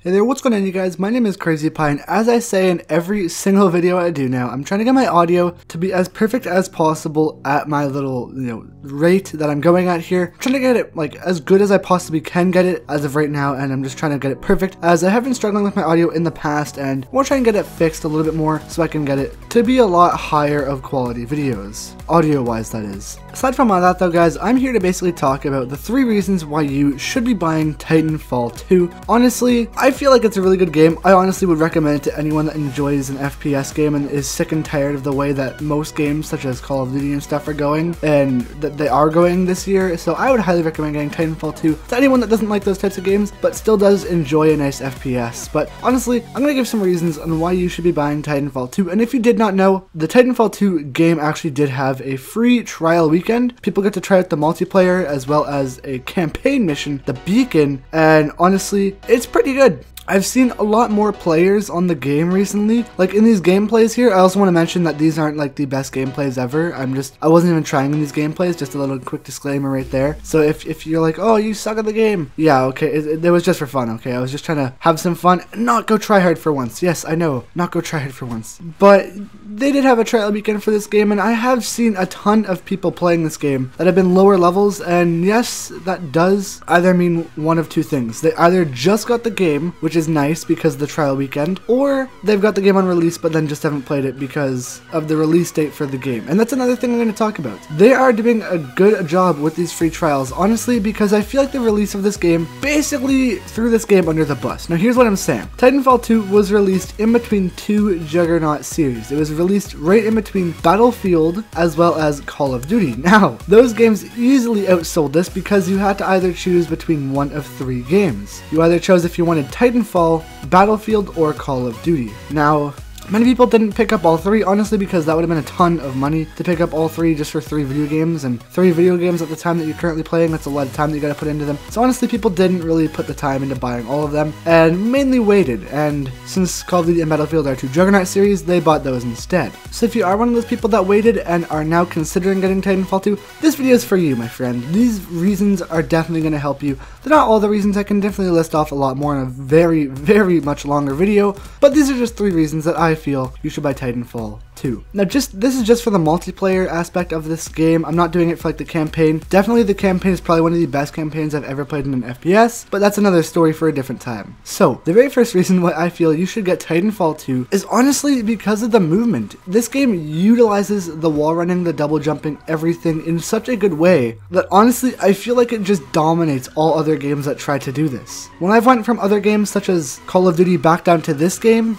Hey there, what's going on you guys? My name is Crazy Pie, and as I say in every single video I do now, I'm trying to get my audio to be as perfect as possible at my little, rate that I'm going at here. I'm trying to get it like as good as I possibly can get it as of right now, and I'm just trying to get it perfect as I have been struggling with my audio in the past, and I want to try and get it fixed a little bit more so I can get it to be a lot higher of quality videos, audio wise that is. Aside from all that though guys, I'm here to basically talk about the 3 reasons why you should be buying Titanfall 2. Honestly, I feel like it's a really good game. I honestly would recommend it to anyone that enjoys an FPS game and is sick and tired of the way that most games such as Call of Duty and stuff are going, and that they are going this year. So I would highly recommend getting Titanfall 2 to anyone that doesn't like those types of games but still does enjoy a nice FPS. But honestly, I'm going to give some reasons on why you should be buying Titanfall 2. And if you did not know, the Titanfall 2 game actually did have a free trial weekend. People get to try out the multiplayer as well as a campaign mission, the Beacon, and honestly, it's pretty good. I've seen a lot more players on the game recently. Like in these gameplays here, I also want to mention that these aren't like the best gameplays ever. I wasn't even trying in these gameplays, just a little quick disclaimer right there. So if you're like, oh, you suck at the game. Yeah, okay, it was just for fun, okay? I was just trying to have some fun and not go try hard for once. Yes, I know, not go try hard for once. But they did have a trial weekend for this game, and I have seen a ton of people playing this game that have been lower levels, and yes, that does either mean one of two things. They either just got the game, which is nice because of the trial weekend, or they've got the game on release but then just haven't played it because of the release date for the game. And that's another thing I'm going to talk about. They are doing a good job with these free trials, honestly, because I feel like the release of this game basically threw this game under the bus. Now here's what I'm saying. Titanfall 2 was released in between 2 Juggernaut series. It was released right in between Battlefield as well as Call of Duty. Now, those games easily outsold this because you had to either choose between one of 3 games. You either chose if you wanted Titanfall, Battlefield, or Call of Duty. Now, many people didn't pick up all 3, honestly, because that would have been a ton of money to pick up all 3 just for 3 video games, and 3 video games at the time that you're currently playing, that's a lot of time that you gotta put into them. So honestly, people didn't really put the time into buying all of them, and mainly waited, and since Call of Duty and Battlefield are 2 Juggernaut series, they bought those instead. So if you are one of those people that waited and are now considering getting Titanfall 2, this video is for you, my friend. These reasons are definitely gonna help you. They're not all the reasons. I can definitely list off a lot more in a very, very much longer video, but these are just 3 reasons that I feel you should buy Titanfall 2. Now this is just for the multiplayer aspect of this game. I'm not doing it for like the campaign. Definitely the campaign is probably one of the best campaigns I've ever played in an FPS, but that's another story for a different time. So the very first reason why I feel you should get Titanfall 2 is honestly because of the movement. This game utilizes the wall running, the double jumping, everything in such a good way that honestly I feel like it just dominates all other games that try to do this. When I've went from other games such as Call of Duty back down to this game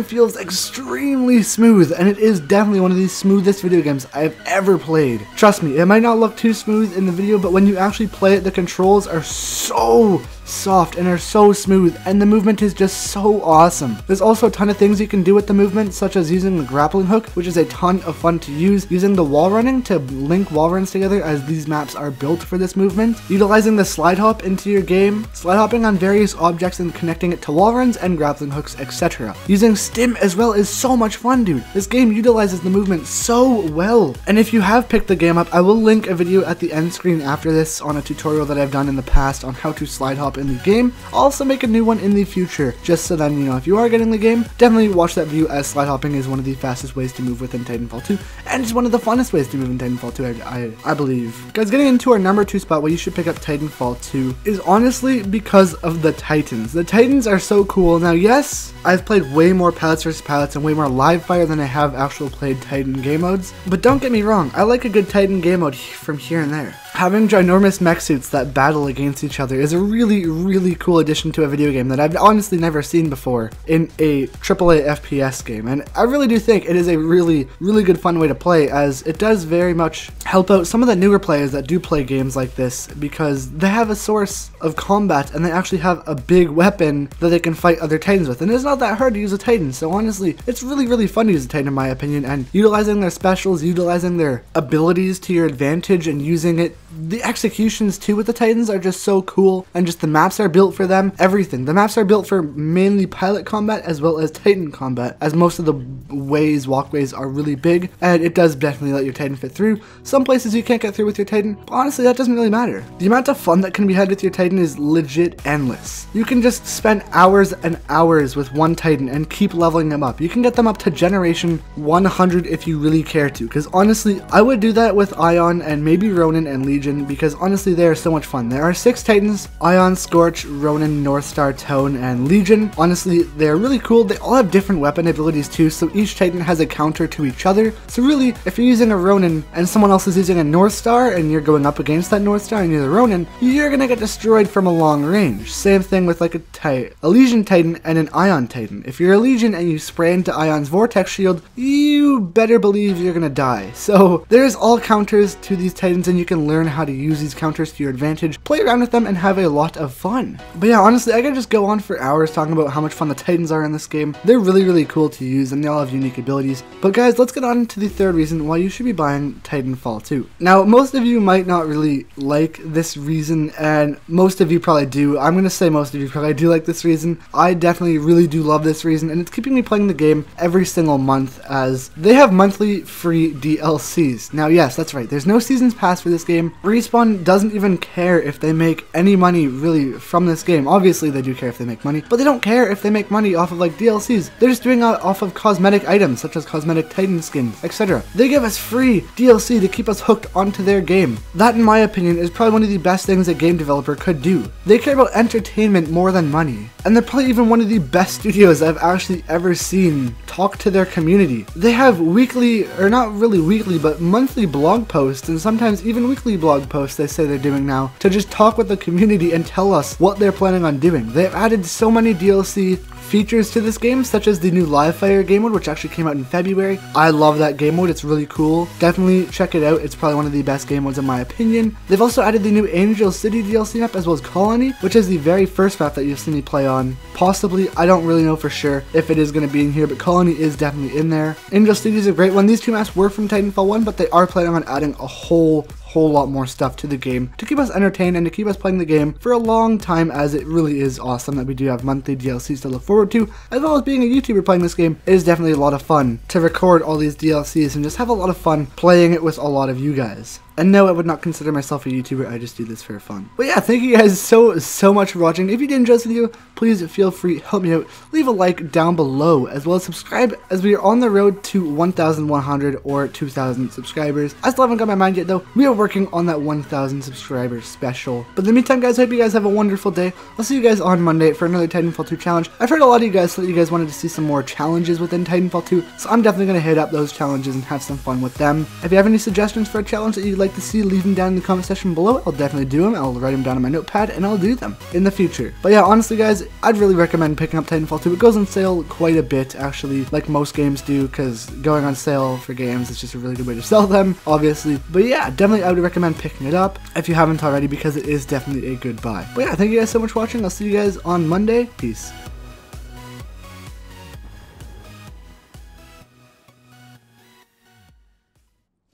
feels extremely smooth, and it is definitely one of the smoothest video games I've ever played. Trust me, it might not look too smooth in the video, but when you actually play it, the controls are so soft and are so smooth, and the movement is just so awesome. There's also a ton of things you can do with the movement, such as using the grappling hook, which is a ton of fun to use, using the wall running to link wall runs together as these maps are built for this movement, utilizing the slide hop into your game, slide hopping on various objects and connecting it to wall runs and grappling hooks, etc. Using stim as well is so much fun, dude. This game utilizes the movement so well. And if you have picked the game up, I will link a video at the end screen after this on a tutorial that I've done in the past on how to slide hop in the game. I'll also make a new one in the future, just so then, if you are getting the game, definitely watch that video, as slide hopping is one of the fastest ways to move within Titanfall 2, and it's one of the funnest ways to move in Titanfall 2, I believe. Guys, getting into our number 2 spot why you should pick up Titanfall 2 is honestly because of the Titans. The Titans are so cool. Now, yes, I've played way more Pilots vs. Pilots and way more live fire than I have actual played Titan game modes, but don't get me wrong, I like a good Titan game mode from here and there. Having ginormous mech suits that battle against each other is a really cool addition to a video game that I've honestly never seen before in a AAA FPS game, and I really do think it is a really good fun way to play, as it does very much help out some of the newer players that do play games like this, because they have a source of combat and they actually have a big weapon that they can fight other Titans with, and it's not that hard to use a Titan. So honestly, it's really fun to use a Titan in my opinion, and utilizing their specials, utilizing their abilities to your advantage and using it. The executions too with the Titans are just so cool, and just the maps are built for them, everything. The maps are built for mainly pilot combat as well as Titan combat, as most of the walkways are really big, and it does definitely let your Titan fit through. Some places you can't get through with your Titan, but honestly that doesn't really matter. The amount of fun that can be had with your Titan Titan is legit endless. You can just spend hours and hours with one Titan and keep leveling them up. You can get them up to generation 100 if you really care to, because honestly, I would do that with Ion and maybe Ronin and Legion, because honestly, they are so much fun. There are 6 Titans: Ion, Scorch, Ronin, Northstar, Tone, and Legion. Honestly, they're really cool. They all have different weapon abilities too, so each Titan has a counter to each other. So really, if you're using a Ronin and someone else is using a Northstar and you're going up against that Northstar and you're the Ronin, you're gonna get destroyed from a long range. Same thing with like a Legion Titan and an Ion Titan. If you're a Legion and you spray into Ion's Vortex Shield, you better believe you're gonna die. So there's all counters to these Titans, and you can learn how to use these counters to your advantage, play around with them, and have a lot of fun. But yeah, honestly, I could just go on for hours talking about how much fun the Titans are in this game. They're really cool to use, and they all have unique abilities. But guys, let's get on to the third reason why you should be buying Titanfall 2. Now, most of you might not really like this reason, and most of you probably do. I'm gonna say most of you probably do like this reason. I definitely really do love this reason, and it's keeping me playing the game every single month, as they have monthly free DLCs. Now, yes, that's right. There's no seasons pass for this game. Respawn doesn't even care if they make any money really from this game. Obviously, they do care if they make money, but they don't care if they make money off of like DLCs. They're just doing it off of cosmetic items, such as cosmetic Titan skins, etc. They give us free DLC to keep us hooked onto their game. That, in my opinion, is probably one of the best things a game developer could do. They care about entertainment more than money. And they're probably even one of the best studios I've actually ever seen talk to their community. They have weekly, or not really weekly, but monthly blog posts, and sometimes even weekly blog posts they say they're doing now, to just talk with the community and tell us what they're planning on doing. They've added so many DLC features to this game, such as the new Live Fire game mode, which actually came out in February. I love that game mode. It's really cool. Definitely check it out. It's probably one of the best game modes in my opinion. They've also added the new Angel City DLC map, as well as Colony, which is the very first map that you'll see me play on. Possibly, I don't really know for sure if it is going to be in here, but Colony is definitely in there. Angel City is a great one. These 2 maps were from Titanfall 1, but they are planning on adding a whole lot more stuff to the game to keep us entertained and to keep us playing the game for a long time, as it really is awesome that we do have monthly DLCs to look forward to. As well as being a YouTuber playing this game, it is definitely a lot of fun to record all these DLCs and just have a lot of fun playing it with a lot of you guys. And no, I would not consider myself a YouTuber, I just do this for fun. But yeah, thank you guys so much for watching. If you did enjoy this video, please feel free to help me out. Leave a like down below, as well as subscribe, as we are on the road to 1,100 or 2,000 subscribers. I still haven't got my mind yet though. We are working on that 1,000 subscribers special. But in the meantime guys, I hope you guys have a wonderful day. I'll see you guys on Monday for another Titanfall 2 challenge. I've heard a lot of you guys that you guys wanted to see some more challenges within Titanfall 2, so I'm definitely going to hit up those challenges and have some fun with them. If you have any suggestions for a challenge that you'd like to see, leave them down in the comment section below. I'll definitely do them. I'll write them down on my notepad and I'll do them in the future. But yeah, honestly guys, I'd really recommend picking up Titanfall 2. It goes on sale quite a bit actually, like most games do, because going on sale for games is just a really good way to sell them, obviously. But yeah, definitely I would recommend picking it up if you haven't already, because it is definitely a good buy. But yeah, thank you guys so much for watching. I'll see you guys on Monday. Peace.